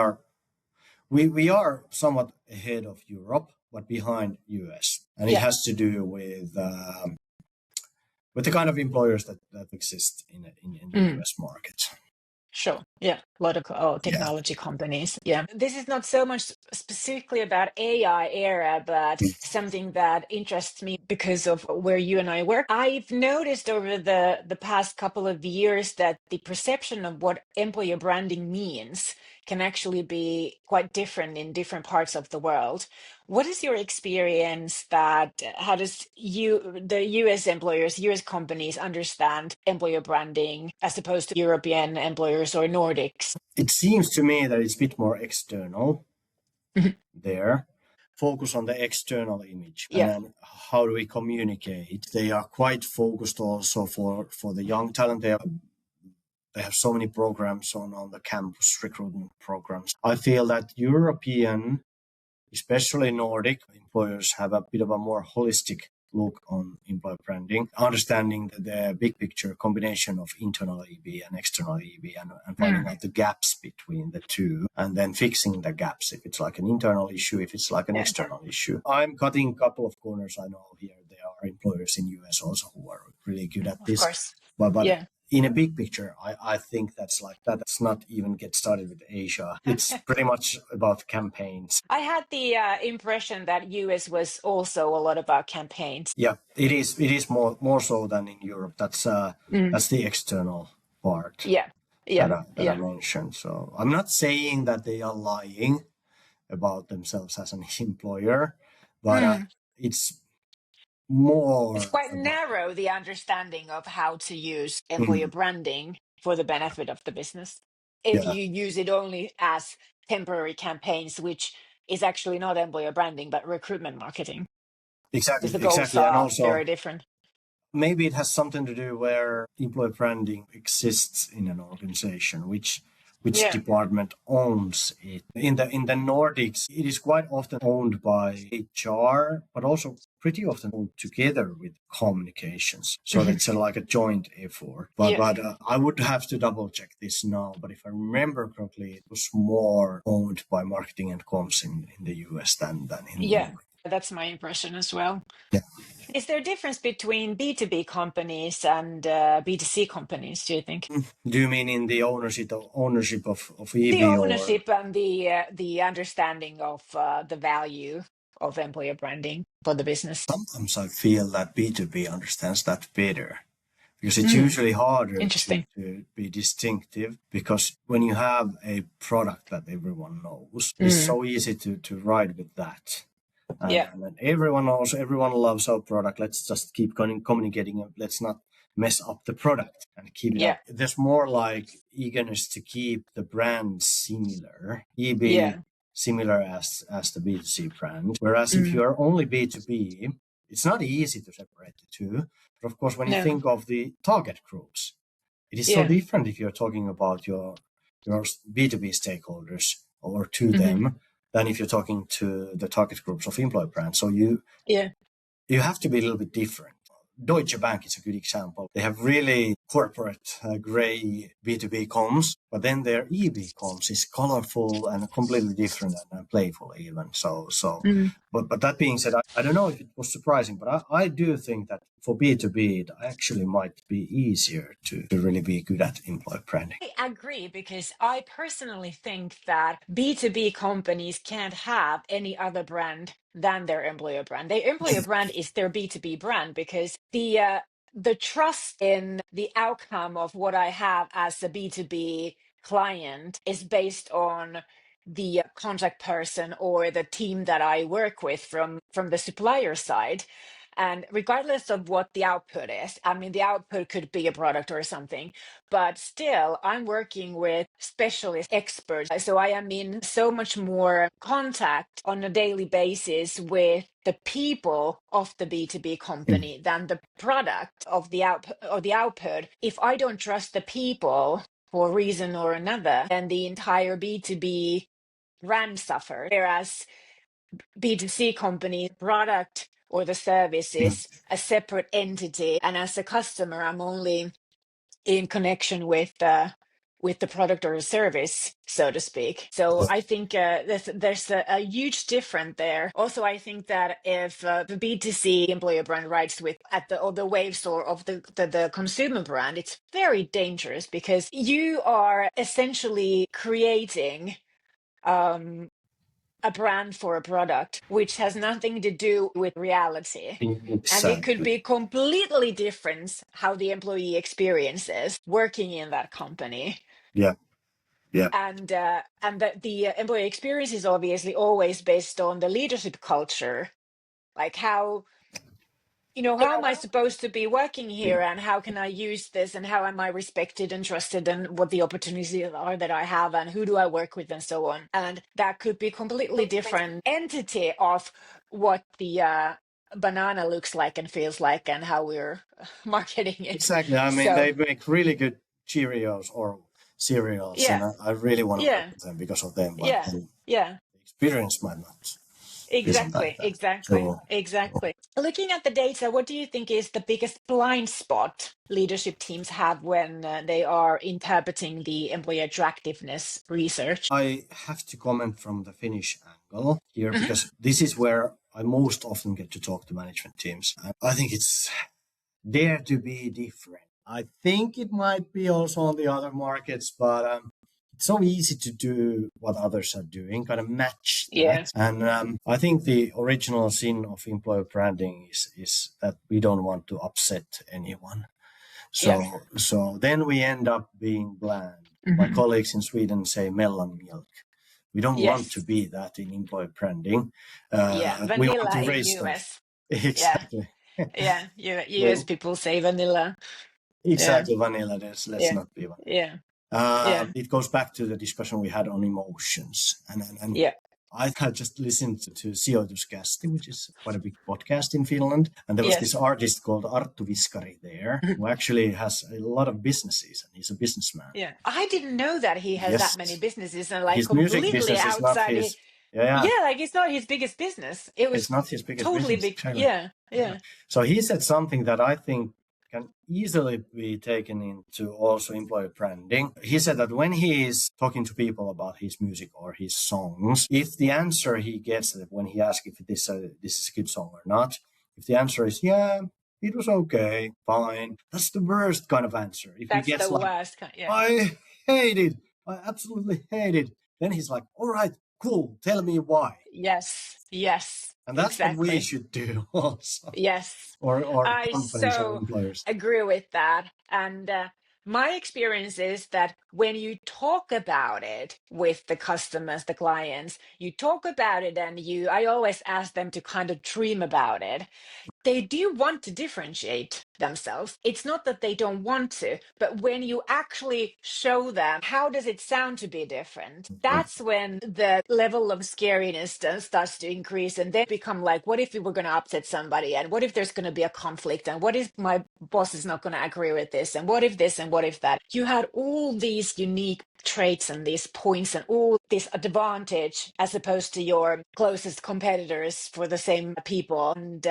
are somewhat ahead of Europe, but behind US, and it Yeah. has to do with the kind of employers that exist in the Mm. US market. Sure. Yeah. A lot of Yeah. technology companies. Yeah. This is not so much specifically about AI era, but something that interests me because of where you and I work. I've noticed over the past couple of years that the perception of what employer branding means can actually be quite different in different parts of the world. What is your experience that how does the US employers, US companies understand employer branding as opposed to European employers or Nordics? It seems to me that it's a bit more external Mhm. there. Focus on the external image and Yeah. then how do we communicate. They are quite focused also for the young talent. They have so many programs on the campus recruitment programs. I feel that European, especially Nordic employers, have a bit of a more holistic look on employer branding, understanding the big picture combination of internal EB and external EB, and finding out the gaps between the two, and then fixing the gaps if it's like an internal issue, if it's like an external issue. I'm cutting a couple of corners. I know here there are employers in US also who are really good at this. Of course. But in a big picture, I think that's like that. That's not even get started with Asia. It's pretty much about campaigns. I had the impression that US was also a lot about campaigns. Yeah, it is. It is more so than in Europe. That's the external part. That I mentioned. So I'm not saying that they are lying about themselves as an employer, but it's more. It's quite narrow, the understanding of how to use employer branding for the benefit of the business. If you use it only as temporary campaigns, which is actually not employer branding, but recruitment marketing. Exactly. Because the goals are and also, very different. Maybe it has something to do where employer branding exists in an organization, which department owns it. In the Nordics, it is quite often owned by HR, but also pretty often owned together with communications. So it's like a joint effort. But I would have to double check this now. But if I remember correctly, it was more owned by marketing and comms in the US than in the Nordics. That's my impression as well. Yeah. Is there a difference between B2B companies and B2C companies, do you think? Do you mean in the ownership of EB? The ownership and the understanding of the value of employer branding for the business. Sometimes I feel that B2B understands that better, because it's usually harder to be distinctive, because when you have a product that everyone knows, it's so easy to ride with that. And everyone knows, everyone loves our product. Let's just keep communicating. Let's not mess up the product and keep it up. There's more like eagerness to keep the brand similar, EB similar as the B2C brand. Whereas if you're only B2B, it's not easy to separate the two. But of course, when you think of the target groups, it is so different if you're talking about your B2B stakeholders or to them, than if you're talking to the target groups of employer brands. So you have to be a little bit different. Deutsche Bank is a good example. They have really corporate gray B2B comms, but then their EB comms is colorful and completely different and playful even. But that being said, I don't know if it was surprising, but I do think that for B2B, it actually might be easier to really be good at employer branding. I agree, because I personally think that B2B companies can't have any other brand than their employer brand. Their employer brand is their B2B brand, because the trust in the outcome of what I have as a B2B client is based on the contact person or the team that I work with from the supplier side. And regardless of what the output is, I mean, the output could be a product or something, but still I'm working with specialist experts. So I am in so much more contact on a daily basis with the people of the B2B company than the product of the output. If I don't trust the people for a reason or another, then the entire B2B brand suffers. Whereas B2C company product or the service is a separate entity, and as a customer, I'm only in connection with the product or the service, so to speak. So I think there's a huge difference there. Also, I think that if the B2C employer brand rides with at the waves or of the consumer brand, it's very dangerous, because you are essentially creating a brand for a product which has nothing to do with reality. Exactly. And it could be completely different how the employee experiences working in that company. And the employee experience is obviously always based on the leadership culture, like how am I supposed to be working here, and how can I use this, and how am I respected and trusted, and what the opportunities are that I have, and who do I work with, and so on. And that could be completely different entity of what the banana looks like and feels like, and how we're marketing it. Exactly. I mean, they make really good Cheerios or cereals, and I really want to work with them because of them. But the experience might not. isn't like Exactly, that. exactly, So exactly. Looking at the data, what do you think is the biggest blind spot leadership teams have when they are interpreting the employee attractiveness research? I have to comment from the Finnish angle here Mhm. because this is where I most often get to talk to management teams. I think it's dare to be different. I think it might be also on the other markets, but it's so easy to do what others are doing, kind of match that. Yeah, And I think the original sin of employer branding is that we don't want to upset anyone. yeah. So then we end up being bland. My Mhm. colleagues in Sweden say mellanmjölk. We don't want to Yes, be that in employer branding. yeah. We want Vanilla to in raise those. US. Yeah, Exactly. yeah. We, US people say vanilla. Yeah, exactly, vanilla. Let's yeah, not be vanilla. yeah, yeah, It goes back to the discussion we had on emotions. And yeah. I had just listened to Sijoituscast, which is quite a big podcast in Finland. And there was this Yes. artist called Arttu Viskari there, Mhm. who actually has a lot of businesses and he's a businessman. Yeah. I didn't know that he has that Yes. many businesses and like His music completely business is not outside. his, yeah, Yeah, like it's not his biggest business. It it's was not his biggest totally business. big. Exactly. Yeah, Yeah. yeah. So he said something that I think can easily be taken into also employer branding. He said that when he is talking to people about his music or his songs, if the answer he gets when he asks if this is a good song or not, if the answer is yeah, it was okay, fine, that's the worst kind of answer. If he That's gets the like worst kind. Yeah. I hate it, I absolutely hate it, then he's like, all right, cool, tell me why. Yes. Yes. And that's what we Exactly. should do also, Yes. or I companies or so employers. agree with that. And my experience is that when you talk about it with the customers, the clients, you talk about it and I always ask them to kind of dream about it. They do want to differentiate themselves. It's not that they don't want to, but when you actually show them how does it sound to be different, that's when the level of scariness starts to increase and they become like, what if we were going to upset somebody? And what if there's going to be a conflict? And what if my boss is not going to agree with this? And what if this and what if that? You had all these unique traits and these points and all this advantage as opposed to your closest competitors for the same people. And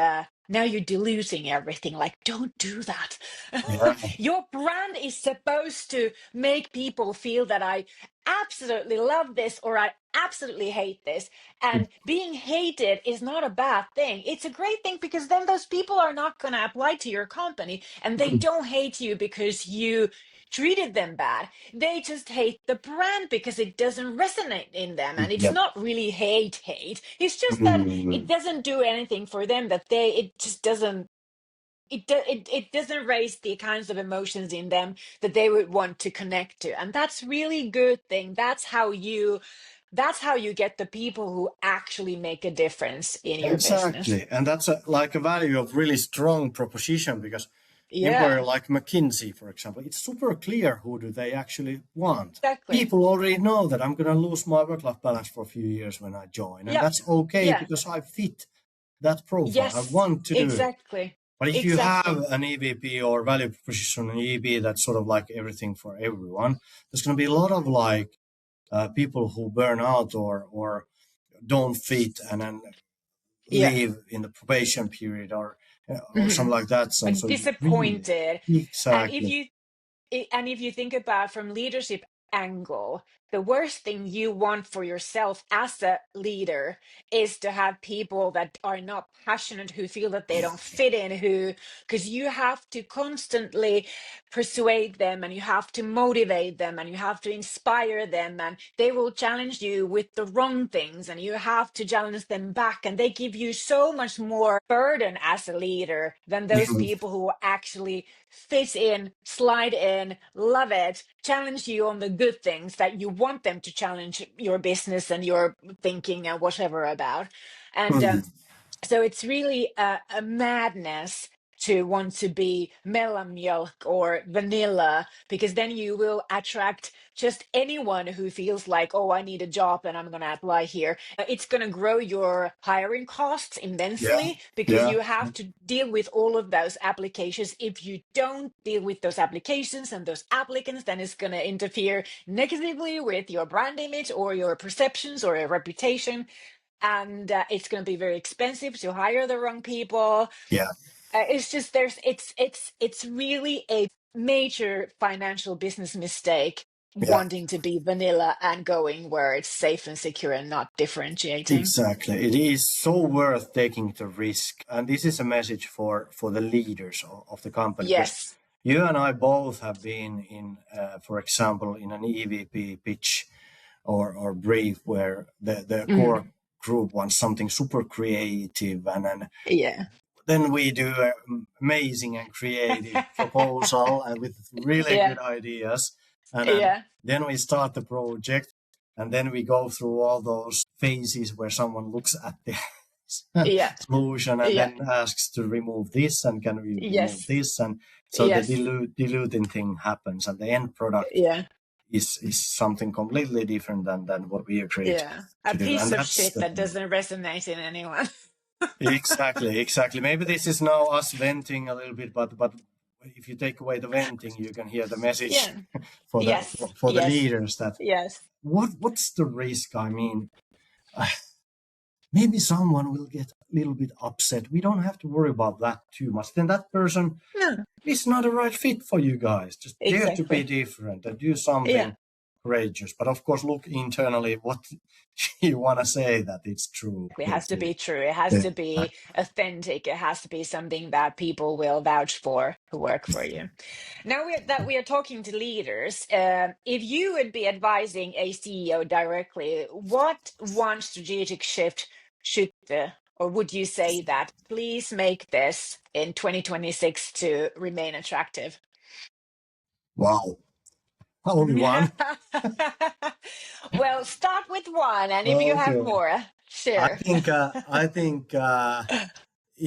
now you're diluting everything. Like, don't do that. Yeah. Your brand is supposed to make people feel that I absolutely love this or I absolutely hate this. And being hated is not a bad thing. It's a great thing because then those people are not going to apply to your company and they don't hate you because you treated them bad. They just hate the brand because it doesn't resonate in them. And it's Yep. not really hate. It's just that it Mm, doesn't do anything for them that it just doesn't it doesn't raise the kinds of emotions in them that they would want to connect to, and that's really good thing. That's how you get the people who actually make a difference in your business. exactly. And that's like a value of really strong proposition because employer Yeah, like McKinsey, for example, it's super clear who do they actually want. exactly. People already know that I'm going to lose my work-life balance for a few years when I join. And Yeah, that's okay yeah. because I fit that profile. I Yes, want to do it. exactly. But if you have Exactly. an EVP or value proposition in EVP that's sort of like everything for everyone, there's going to be a lot of like people who burn out or don't fit and then Yeah. leave in the probation period or something Mhm. like that. So you really Disappointed. And if exactly. you and if you think about from leadership angle, the worst thing you want for yourself as a leader is to have people that are not passionate, who feel that they don't fit in, who because you have to constantly persuade them and you have to motivate them and you have to inspire them and they will challenge you with the wrong things and you have to challenge them back and they give you so much more burden as a leader than those people who actually fit in, slide in, love it, challenge you on the good things that you want them to challenge your business and your thinking and whatever about. And so it's really a madness to want to be mellanmjölk or vanilla because then you will attract just anyone who feels like, oh, I need a job and I'm going to apply here. It's going to grow your hiring costs Yeah, immensely because yeah. you have to deal with all of those applications. If you don't deal with those applications and those applicants, then it's going to interfere negatively with your brand image or your perceptions or your reputation. and it's going to be very expensive to hire the wrong people. Yeah, It's just it's really a major financial business mistake yeah, wanting to be vanilla and going where it's safe and secure and not differentiating. exactly. It is so worth taking the risk, and this is a message for the leaders of the company, because Yes. you and I both have been in, for example, in an EVP pitch or brief where the core Mm. group wants something super creative, and Yeah. then we do an amazing and creative proposal and with really Yeah. good ideas, and Yeah. then we start the project, and then we go through all those phases where someone looks at the Yeah. solution and Yeah. then asks to remove this and can we remove Yes. this, and so the Yes. diluting thing happens and the end product Yeah. is something completely different than what we agreed Yeah. A to do, piece and of that's shit the that thing. doesn't resonate in anyone. Exactly. Maybe this is now us venting a little bit, but if you take away the venting, you can hear the message Yeah. for the Yes. for the Yes. leaders that Yes. what's the risk? I mean, maybe someone will get a little bit upset. We don't have to worry about that too much. Then that person No. is not a right fit for you guys. Just dare to be Exactly. different and do Yeah. something courageous. But of course, look internally what you want to say that it's true. It has to be true. It has to Yeah. be authentic. It has to be something that people will vouch for who work for you. Now that we are talking to leaders, if you would be advising a CEO directly, what one strategic shift should, or would you say that please make this in 2026 to remain attractive? Wow. Only one. Well, start with one, and if you have Okay. more, I share. think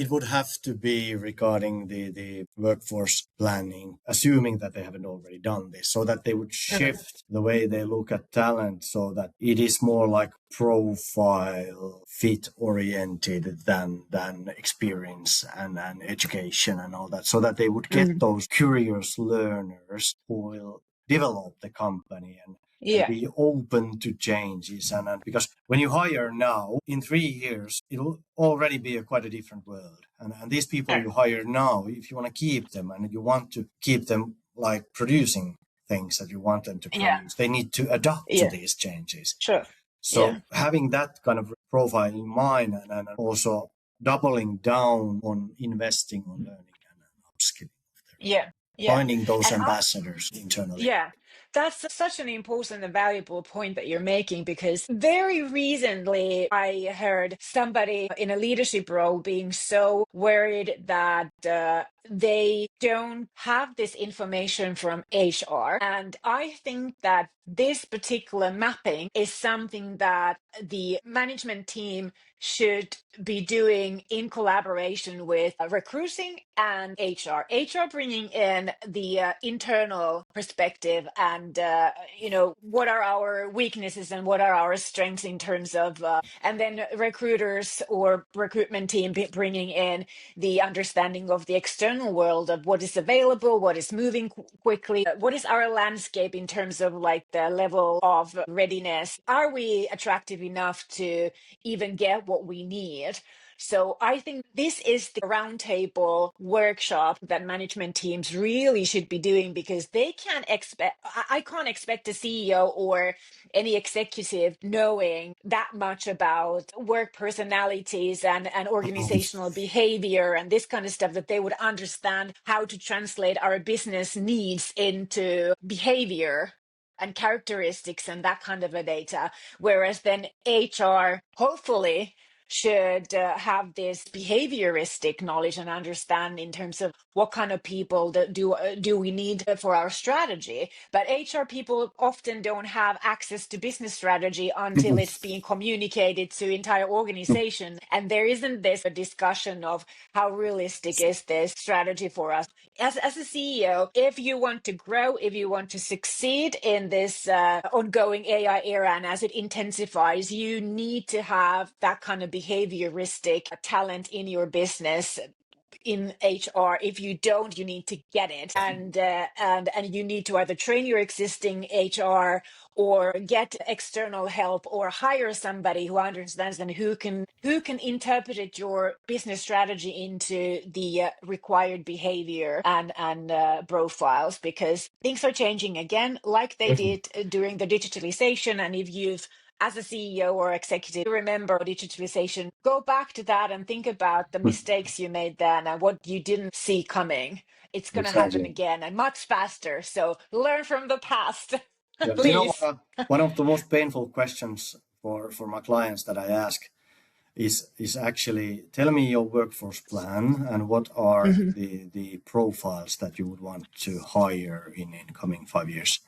it would have to be regarding the workforce planning, assuming that they haven't already done this, so that they would Mhm. shift the way they look at talent so that it is more like profile fit oriented than experience and education and all that, so that they would get Mhm. those curious learners who will develop the company and Yeah. be open to changes. And because when you hire now, in 3 years, it'll already be quite a different world. And these people Mm. you hire now, if you want to keep them and you want to keep them like producing things that you want them to Yeah. produce, they need to adapt to Yeah. these changes. Sure. So Yeah. having that kind of profile in mind and also doubling down on investing on learning and upskilling, Yeah. Yeah. finding those And ambassadors internally. yeah, that's such an important and valuable point that you're making, because very recently I heard somebody in a leadership role being so worried that they don't have this information from HR. And I think that this particular mapping is something that the management team should be doing in collaboration with recruiting and HR. HR bringing in the internal perspective and what are our weaknesses and what are our strengths in terms of, and then recruiters or recruitment team bringing in the understanding of the external world of what is available, what is moving quickly, what is our landscape in terms of like the level of readiness. Are we attractive enough to even get what we need? So I think this is the roundtable workshop that management teams really should be doing, because they can't expect, I can't expect a CEO or any executive knowing that much about work personalities and organizational behavior and this kind of stuff, that they would understand how to translate our business needs into behavior and characteristics and that kind of a data. Whereas then HR, hopefully, should have this behavioristic knowledge and understand in terms of what kind of people do we need for our strategy. But HR people often don't have access to business strategy until it's being communicated to entire organization, and there isn't this discussion of how realistic is this strategy for us. As a CEO, if you want to grow, if you want to succeed in this ongoing AI era, and as it intensifies, you need to have that kind of behavioristic talent in your business in HR. If you don't, you need to get it, and you need to either train your existing HR or get external help or hire somebody who understands and who can interpret your business strategy into the required behavior and profiles, because things are changing again like they did during the digitalization. And if you've, as a CEO or executive, remember digitalization, go back to that and think about the mistakes you made then and what you didn't see coming. It's going to happen Exactly. again and much faster. So learn from the past, Yeah. You know, please. one of the most painful questions for my clients that I ask is actually, tell me your workforce plan and what are Mhm. the profiles that you would want to hire in coming 5 years.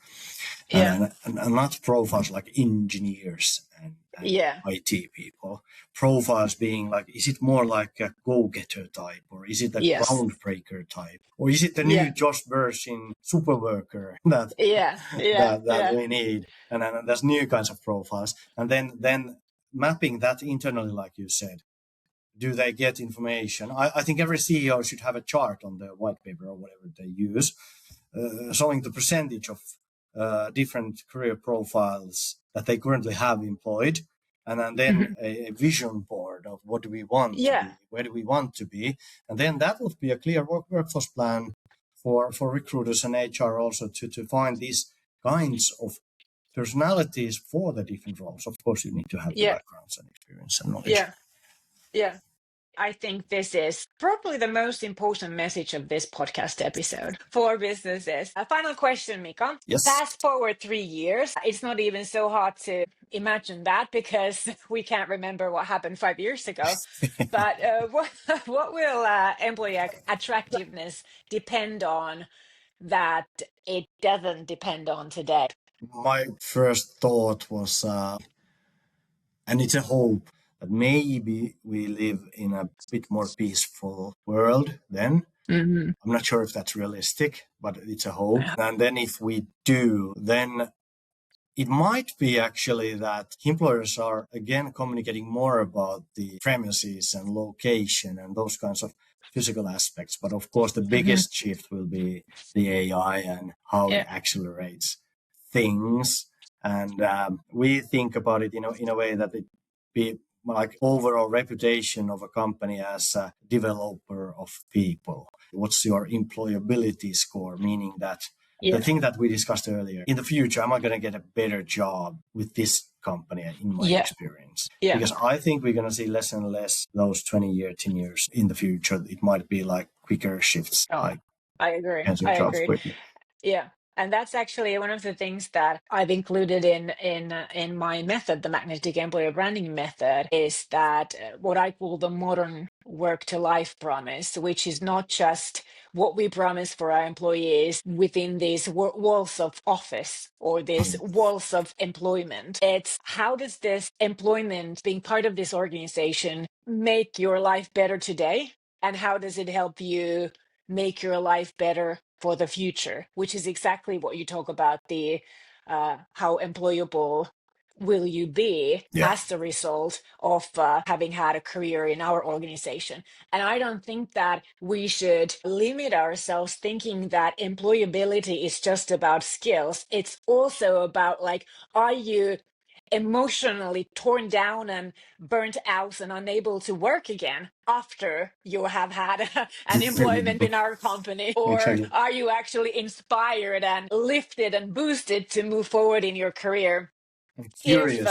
Yeah. And not profiles like engineers and Yeah. IT people. Profiles being like, is it more like a go-getter type, or is it a Yes. groundbreaker type, or is it the new Yeah. Josh Bersin super worker that Yeah. Yeah. that Yeah. we need? And then there's new kinds of profiles, and then mapping that internally, like you said. Do they get information? I think every CEO should have a chart on the white paper or whatever they use, showing the percentage of different career profiles that they currently have employed, and then Mhm. a vision board of what do we want to Yeah. be, where do we want to be, and then that would be a clear workforce plan for recruiters and HR also to find these kinds of personalities for the different roles. Of course, you need to have the Yeah. backgrounds and experience and knowledge. Yeah. Yeah. I think this is probably the most important message of this podcast episode for businesses. A final question, Mika. Yes. Fast forward 3 years. It's not even so hard to imagine that because we can't remember what happened 5 years ago. But what will employee attractiveness depend on that it doesn't depend on today? My first thought was, and it's a hope, that maybe we live in a bit more peaceful world then. Hmm. I'm not sure if that's realistic, but it's a hope. And then if we do, then it might be actually that employers are again communicating more about the premises and location and those kinds of physical aspects. But of course, the Hmm. biggest shift will be the AI and how it Yeah. accelerates things. And we think about it, in a way that it be like overall reputation of a company as a developer of people. What's your employability score? Meaning that the Yeah. thing that we discussed earlier, in the future, am I going to get a better job with this company in my Yeah. experience? Yeah. Because I think we're going to see less and less those 20-year, 10 years in the future. It might be like quicker shifts, Oh, like I agree. changing I jobs agree. quickly. Yeah. And that's actually one of the things that I've included in my method, the magnetic employer branding method, is that what I call the modern work to life promise, which is not just what we promise for our employees within these walls of office or these Mhm. walls of employment. It's how does this employment, being part of this organization, make your life better today? And how does it help you make your life better for the future, which is exactly what you talk about, the how employable will you be Yeah. as the result of having had a career in our organization. And I don't think that we should limit ourselves thinking that employability is just about skills. It's also about, like, are you emotionally torn down and burnt out and unable to work again after you have had an employment in our company? Or Exactly. are you actually inspired and lifted and boosted to move forward in your career? I'm If curious.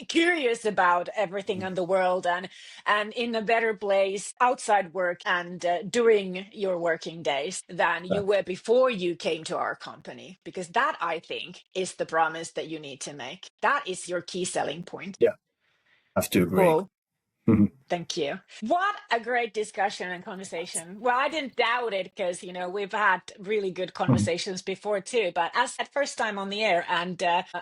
curious about everything in the world and in a better place outside work and during your working days than you That, were before you came to our company, because that, I think, is the promise that you need to make. That is your key selling point. yeah, I have to agree. Cool. Thank you. What a great discussion and conversation. Well, I didn't doubt it because, we've had really good conversations before too. But as at first time on the air, and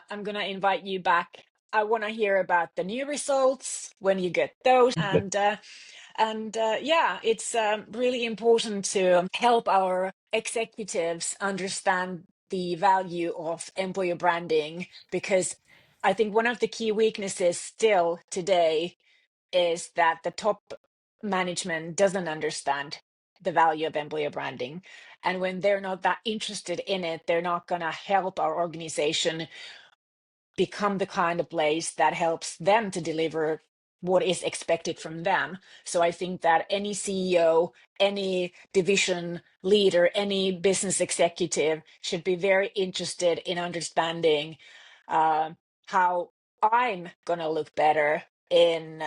I'm going to invite you back. I want to hear about the new results when you get those. And yeah, it's really important to help our executives understand the value of employer branding, because I think one of the key weaknesses still today is that the top management doesn't understand the value of employer branding, and when they're not that interested in it, they're not going to help our organization become the kind of place that helps them to deliver what is expected from them. So I think that any CEO, any division leader, any business executive should be very interested in understanding how I'm going to look better in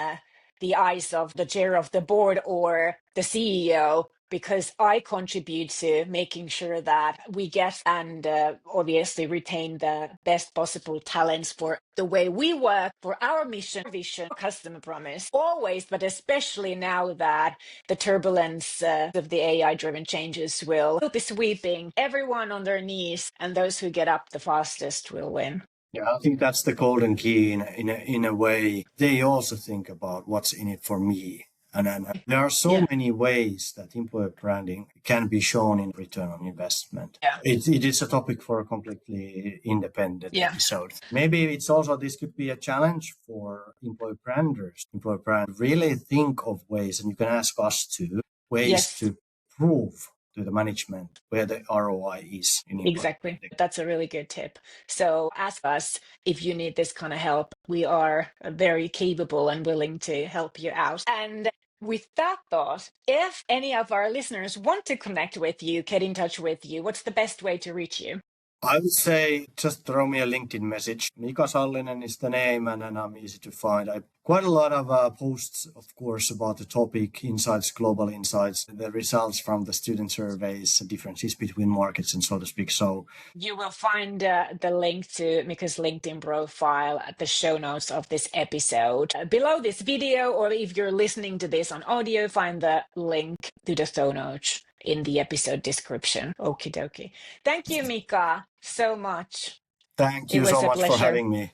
the eyes of the chair of the board or the CEO, because I contribute to making sure that we get and obviously retain the best possible talents for the way we work, for our mission, vision, customer promise, always, but especially now that the turbulence of the AI-driven changes will be sweeping everyone on their knees, and those who get up the fastest will win. Yeah, I think that's the golden key in a way. They also think about what's in it for me. And there are so many ways that employer branding can be shown in return on investment. Yeah. It is a topic for a completely independent episode. Maybe it's also, this could be a challenge for employer branders. Employer brand really think of ways, and you can ask us to, ways to prove to the management where the ROI is. Exactly. That's a really good tip. So ask us if you need this kind of help. We are very capable and willing to help you out. And with that thought, if any of our listeners want to connect with you, get in touch with you, what's the best way to reach you? I would say just throw me a LinkedIn message. Mika Sallinen is the name, and I'm easy to find. Quite a lot of posts, of course, about the topic, insights, global insights, the results from the student surveys, differences between markets, and so to speak. So you will find the link to Mika's LinkedIn profile at the show notes of this episode. Below this video, or if you're listening to this on audio, find the link to the show notes in the episode description. Okie dokie. Thank you, Mika, so much. Thank you so much for having me.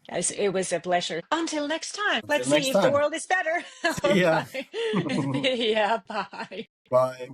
Yes, it was a pleasure. Until next time. Let's see if the world is better. Yeah. Yeah, bye. Bye.